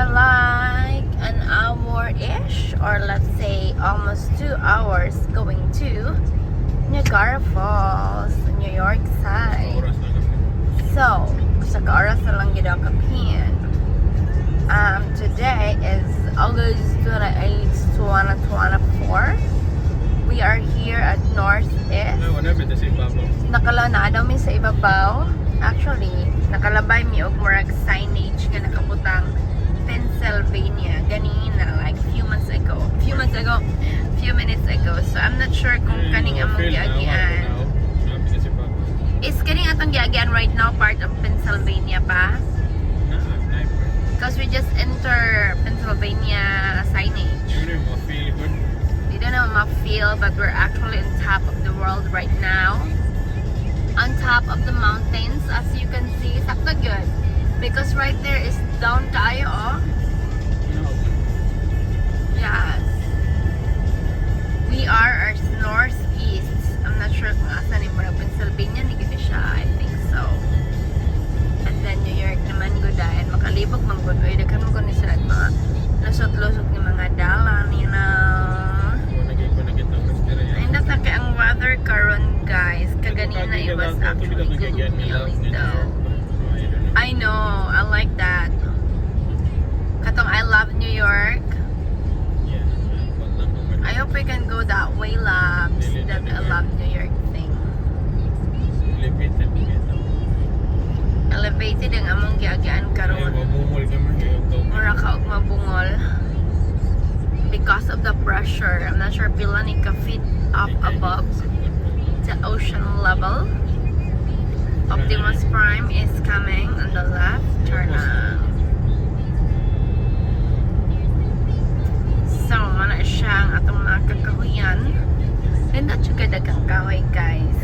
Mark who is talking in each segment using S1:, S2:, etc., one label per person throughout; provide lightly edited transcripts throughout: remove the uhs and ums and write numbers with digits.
S1: are like an hour-ish, or let's say almost 2 hours going to Niagara Falls, New York side.
S2: Oras na kasi.
S1: So, sa oras na lang gid ako kapin. Today is August 28, 2024. We are here at Northeast.
S2: No, wala ba si Papa?
S1: Nakala daw mi sa ibabaw. Actually, nakalabay mi og murag signage nga nakabutang Pennsylvania ganina, like few minutes ago. So I'm not sure kung kaning among giagian. Is kaning atong giagian right now part of Pennsylvania pa? Because we just enter Pennsylvania signage. We don't know ma-feel, but we're actually on top of the world right now. On top of the mountains, as you can see, sakto good. Because right there is down tayo, oh. Yes. We are our northeast. I'm not sure kung asan yung Pennsylvania, ni gito siya. I think so. And then New York naman good and makalibog man good. Uy, daghan mo ni sila at mga lusot-lusot ng mga dalan, you know. And that's like ang weather karon, guys. Kaganina it was actually gloomy though. I know, I like that. Katong I love New York. I hope we can go that way, labs. That I love New York thing. Elevated ang among giagian karon. Mura ka og mabungol. Because of the pressure. I'm not sure pila ni ka feet up above the ocean level. Optimus Prime is coming on the left. Turn on. So, mana siya ang atong mga kakahuyan. And not siya kadagang kahoy, guys.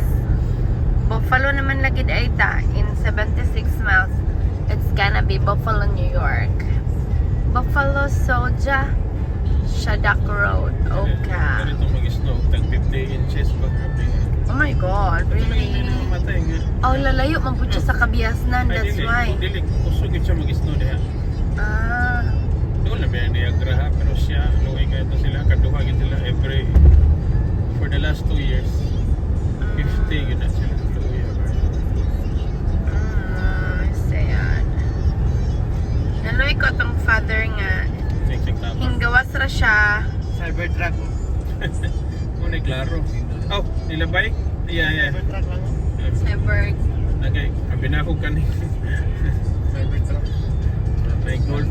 S1: Buffalo naman lagi daita in 76 miles. It's gonna be Buffalo, New York. Buffalo Soldier, Shadak Road, Oka. Oh my God, really? Oh, lalayo man po siya sa Kabiasnan, that's why. Ah.
S2: Doon na ba yung Niagara ha? Pero siya, luwi ka ito sila, kaduhagin sila every, for the last 2 years. 50 yun na sila.
S1: Sayan. Naluwi ko itong father nga. Hinggawas ra siya.
S2: Cybertruck. Muna klaro. Oh, nilabay? Yeah. Cybertruck lang.
S1: Cyber.
S2: Okay, abinakog ka ni. Cybertruck. May gold.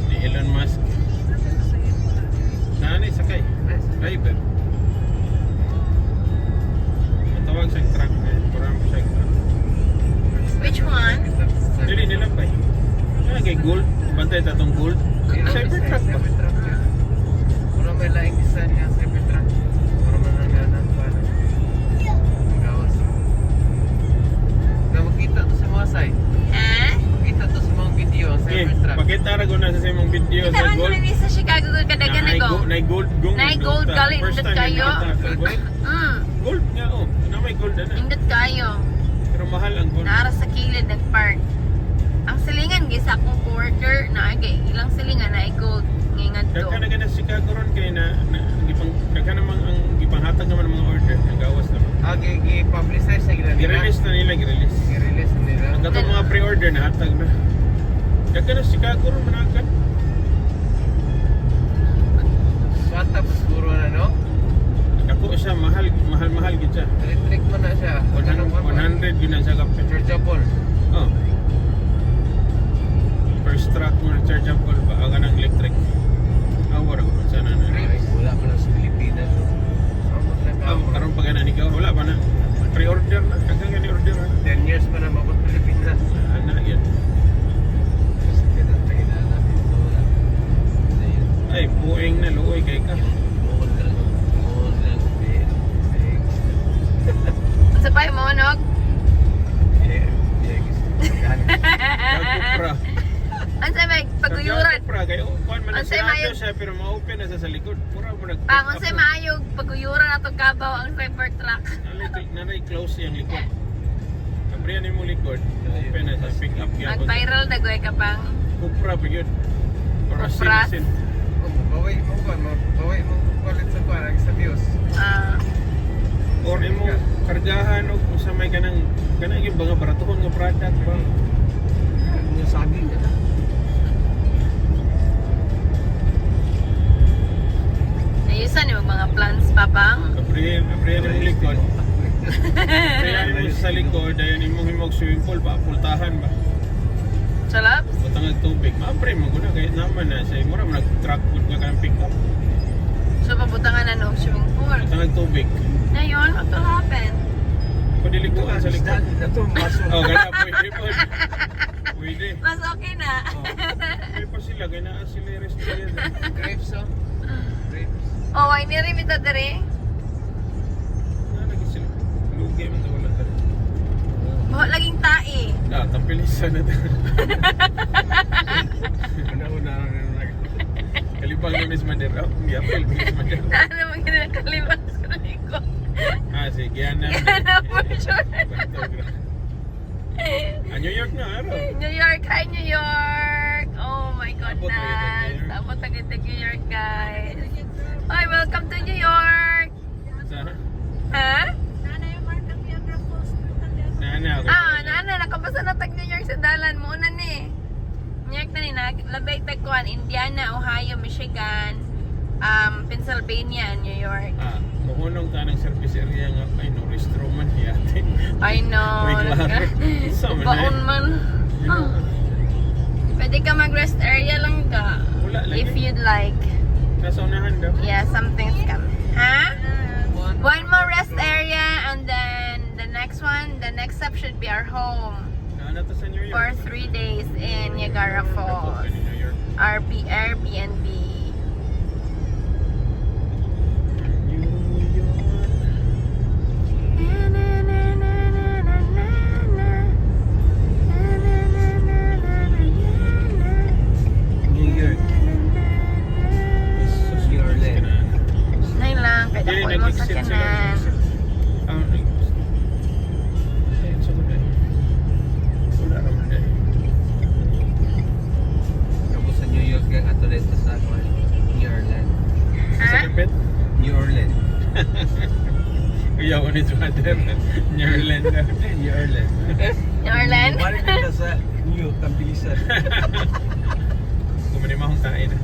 S2: Ni Elon Musk. Nanay sakay. Driver. Matawag siyang truck. Kurang siyang truck.
S1: Which one?
S2: Dili nilabay. Kay gold. Bantay tatong gold. Cybertruck ba?
S3: Mura may laing design nga Cybertruck. Mura man nanganan pa. Gawas. Na makita to sa mga site. Makita to sa mga video ang Cybertruck.
S2: Pakita ra guna sa imong video
S1: Kita
S2: sa
S1: man
S2: gold.
S1: kami sa Chicago kadagan na go.
S2: Nay gold gong.
S1: Nay gold gali indot kayo.
S2: Gold nga oh. Na may gold na.
S1: Indot kayo.
S2: Pero mahal ang gold.
S1: Nara sa kilid ng park. Ang silingan gisa akong coworker na agay ilang silingan na gold ngingad to.
S2: Daghan na gana si Chicago ron kay na gipang daghan namang ang gipanghatag naman ang mga order nagawas naman.
S3: Gi-publicize sa gila nila.
S2: I-release na nila, i-release.
S3: I-release na nila.
S2: Ang katong mga pre-order na hatag na. Daghan na si Chicago ron managan.
S3: Bata pa siguro na, no?
S2: Ako siya mahal gid siya.
S3: Electric man na siya.
S2: 100 yun ang sa kapit.
S3: Chargeable.
S2: Oh. First truck mo na chargeable ba? Ang anang electric. Awar ako sana na.
S3: Wala pa lang sa Pilipinas.
S2: Karon pa ganani ka wala pa na. Pre-order na. Hanggang gani order na.
S3: 10 years pa na mabot Pilipinas.
S2: Ana yan.
S3: Kasi kinatay na namin ito.
S2: Ay, pueng na luoy kay ka.
S1: Sa pa mo nog?
S2: Gagupra.
S1: Ansay may paguyuran.
S2: Gagupra kayo. Kuan man na
S1: Ansay mayo.
S2: siya pero ma-open na sa likod. Pura mo nag.
S1: Pangon say maayog paguyuran atong kabaw ang Cybertruck.
S2: Nanay close yung likod. Abrihan mo likod. Open na siya. Pick up yan.
S1: Mag-viral na goy ka pang.
S2: Kupra pa yun. Or
S1: Kupra?
S2: asin.
S3: Baway mo kulit sa kuwan, sa Diyos.
S2: Or imo kargahan o kung sa may kanang yung mga baratuhon nga product ba?
S3: Yung saging ka na.
S1: Ayusan yung mga plans pa pang.
S2: Abrihan mo likod. Abrihan mo sa likod. Ayan imong himog swimming pool ba? Pultahan ba?
S1: Salap?
S2: Butang ng tubig. Maapre mo ko na kahit naman na siya. Mura mo nag-truck food nga kang pick up.
S1: So, pabutangan na ng swimming pool.
S2: Butang ng tubig.
S1: Ngayon, what will happen?
S2: Pwede likuan sa likod.
S3: Ito, maso.
S2: Oh, gana. Pwede po. Pwede.
S1: Mas okay na.
S2: Pwede pa sila. Gana sila yung restaurant.
S3: Grapes, oh. Grapes.
S1: Oh, ay nirimita dere.
S2: Lagi sila. Lugi mo ito wala tayo.
S1: Bawa laging tae.
S2: Tampilisan na tayo.
S3: Una-una na rin lang.
S2: Kalibang na Miss Madera. Hindi apel Miss Madera.
S1: Ano mo ginakalimutan sa likod?
S2: Sige. Yan na.
S1: Yan na for sure.
S2: New York na, araw.
S1: New York, hi New York! Oh my
S2: Abot na
S1: goodness!
S2: kita, New York.
S1: Abot na kita New York, guys! Hi, welcome to New York!
S2: Sa?
S1: Ha?
S2: Nana.
S1: Nana, nakabasa na tag New York sa dalan mo na ni. New York na ni, labay tagkuhan, Indiana, Ohio, Michigan, Pennsylvania, New York.
S2: Muhunong ka ng service area nga. Ay, no, restro man yate.
S1: I know.
S2: May klaro. Sa man
S1: Baon
S2: eh.
S1: man. Pwede ka mag-rest area lang ka.
S2: Wala lang
S1: If
S2: eh.
S1: you'd like.
S2: Nasa unahan daw.
S1: Yeah, something's coming. Ha? One more rest area and then the next step should be our home
S2: Naana to sa New York.
S1: for 3 days in Niagara Falls.
S2: New York.
S1: Airbnb.
S3: New York. New Orleans.
S1: Nay lang, kaya
S2: Dili,
S1: ako mo sa
S2: nag-exit sila.
S1: kanan.
S2: Ayun, sa kundi. Wala naman eh.
S3: Tapos sa New York yung atulit sa New Orleans.
S2: Sa
S1: Ha?
S2: kapit?
S3: New Orleans.
S2: Kuya ko ni Mother. New Orleans na.
S3: New Orleans.
S1: New Orleans?
S3: Balik kita sa New York, Kambilisan.
S2: Kumanimahong tayo na.